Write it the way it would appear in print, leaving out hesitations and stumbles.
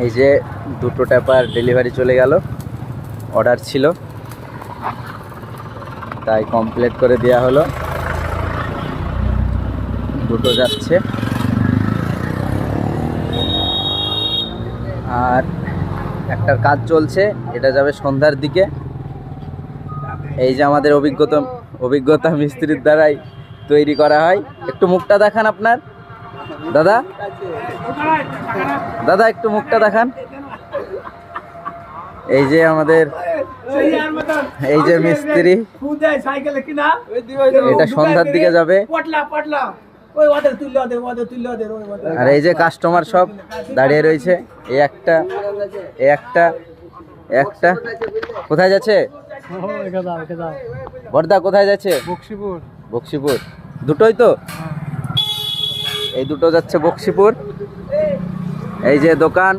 এই যে দুটো ট্যাপার ডেলিভারি চলে গেল, অর্ডার ছিল তাই কমপ্লিট করে দেওয়া হলো। দুটো যাচ্ছে আর একটার কাজ চলছে, এটা যাবে সন্ধ্যার দিকে। এই যে আমাদের অভিজ্ঞতা মিস্ত্রির দ্বারাই তৈরি করা হয়। একটু মুখটা দেখান আপনার দাদা, দাদা একটু মুখটা দেখান। এই যে আমাদের এই যে মিস্ত্রি, এটা সন্ধ্যার দিকে যাবে। আর এই যে কাস্টমার সব দাঁড়িয়ে রয়েছে। এই একটা, এই একটা, একটা কোথায় যাচ্ছে বর্দা, কোথায় যাচ্ছে? বক্সিপুর। বক্সিপুর দুটোই তো, এই দুটো যাচ্ছে বক্সিপুর। এই যে দোকান